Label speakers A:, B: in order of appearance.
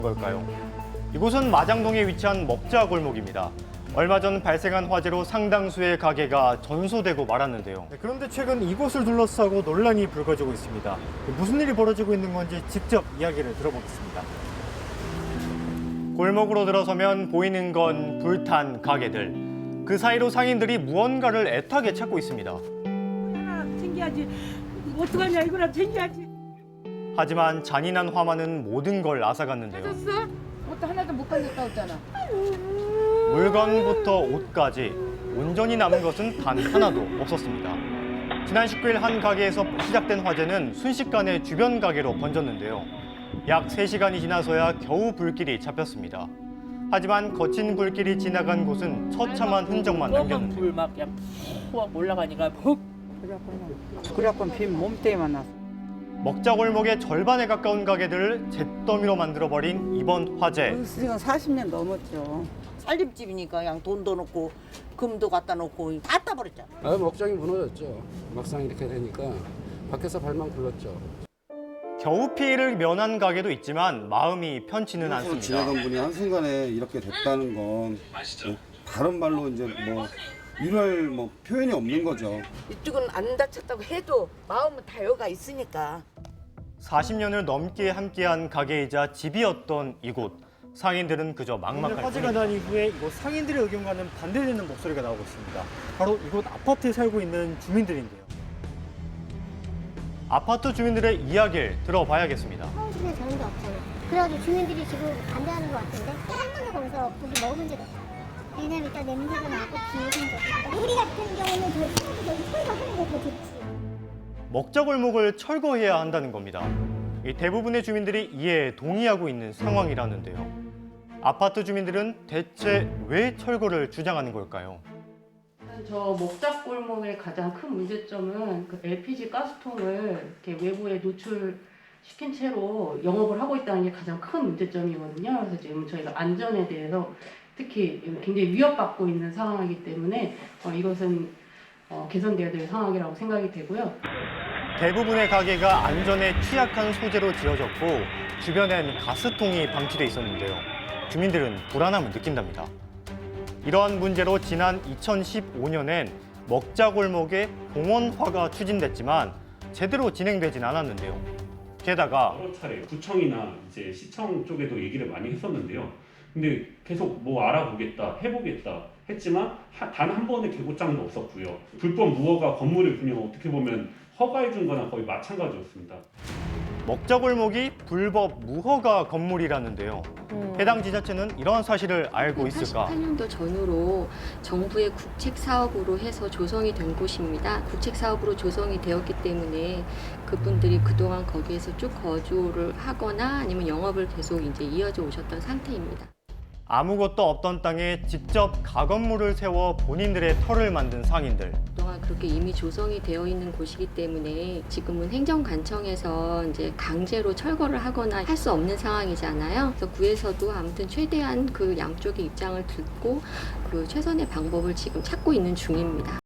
A: 걸까요? 이곳은 마장동에 위치한 먹자 골목입니다. 얼마 전 발생한 화재로 상당수의 가게가 전소되고 말았는데요.
B: 그런데 최근 이곳을 둘러싸고 논란이 불거지고 있습니다. 무슨 일이 벌어지고 있는 건지 직접 이야기를 들어보겠습니다.
A: 골목으로 들어서면 보이는 건 불탄 가게들. 그 사이로 상인들이 무언가를 애타게 찾고 있습니다.
C: 하나 챙겨야지. 어떡하냐, 이거라도 챙겨야지.
A: 하지만 잔인한 화만은 모든 걸 앗아갔는데요.
D: 찾았어? 그것도 하나도 못 가졌다 했잖아.
A: 물건부터 옷까지 온전히 남은 것은 단 하나도 없었습니다. 지난 19일 한 가게에서 시작된 화재는 순식간에 주변 가게로 번졌는데요. 약 3시간이 지나서야 겨우 불길이 잡혔습니다. 하지만 거친 불길이 지나간 곳은 처참한 흔적만 남겼는데요.
E: 불막 그냥 푹 올라가니까 푹.
F: 그래갖고 빈 몸뚱이만 났어.
A: 먹자 골목의 절반에 가까운 가게들을 잿더미로 만들어버린 이번 화재.
F: 지금 40년 넘었죠.
G: 살림집이니까 그냥 돈도 넣고 금도 갖다 놓고 갖다 버렸잖아.
H: 먹장이 무너졌죠. 막상 이렇게 되니까 밖에서 발만 굴렀죠.
A: 겨우 피해를 면한 가게도 있지만 마음이 편치는 않습니다.
I: 지나간 분이 한순간에 이렇게 됐다는 건 다른 말로 이제 뭐 이럴 표현이 없는 거죠.
G: 이쪽은 안 다쳤다고 해도 마음은 다여가 있으니까.
A: 40년을 넘게 함께한 가게이자 집이었던 이곳. 상인들은 그저
B: 오늘
A: 막막할
B: 화재가
A: 뿐입니다.
B: 난 이후에 이곳 상인들의 의견과는 반대되는 목소리가 나오고 있습니다. 바로 이곳 아파트에 살고 있는 주민들인데요.
A: 아파트 주민들의 이야기를 들어봐야겠습니다.
J: 서울시는 저런 게 없잖아. 그래가지고 주민들이 지금 반대하는 것 같은데 한 번도 거기서 고기 먹은 적이 없어. 왜냐면 일단 냄새가 나고 비오는 거고. 우리 같은 경우는 저기 소리가 하는 거 더 좋지.
A: 먹자 골목을 철거해야 한다는 겁니다. 이 대부분의 주민들이 이에 동의하고 있는 상황이라는데요. 아파트 주민들은 대체 왜 철거를 주장하는 걸까요?
D: 저 먹자골목의 가장 큰 문제점은 그 LPG 가스통을 이렇게 외부에 노출시킨 채로 영업을 하고 있다는 게 가장 큰 문제점이거든요. 그래서 지금 저희가 안전에 대해서 특히 굉장히 위협받고 있는 상황이기 때문에 이것은 개선돼야 될 상황이라고 생각이 되고요.
A: 대부분의 가게가 안전에 취약한 소재로 지어졌고 주변엔 가스통이 방치돼 있었는데요. 주민들은 불안함을 느낀답니다. 이러한 문제로 지난 2015년엔 먹자 골목에 공원화가 추진됐지만 제대로 진행되진 않았는데요. 게다가
K: 여러 차례 구청이나 이제 시청 쪽에도 얘기를 많이 했었는데요. 근데 계속 뭐 알아보겠다, 해보겠다 했지만 단 한 번의 개고장도 없었고요. 불법 무허가 건물을 그냥 어떻게 보면 허가해 준 거나 거의 마찬가지였습니다.
A: 먹자 골목이 불법 무허가 건물이라는데요. 해당 지자체는 이런 사실을 알고 있을까?
L: 88년도 전후로 정부의 국책 사업으로 해서 조성이 된 곳입니다. 국책 사업으로 조성이 되었기 때문에 그분들이 그동안 거기에서 쭉 거주를 하거나 아니면 영업을 계속 이제 이어져 오셨던 상태입니다.
A: 아무것도 없던 땅에 직접 가건물을 세워 본인들의 터를 만든 상인들.
L: 그동안 그렇게 이미 조성이 되어 있는 곳이기 때문에 지금은 행정관청에서 이제 강제로 철거를 하거나 할 수 없는 상황이잖아요. 그래서 구에서도 아무튼 최대한 그 양쪽의 입장을 듣고 그 최선의 방법을 지금 찾고 있는 중입니다.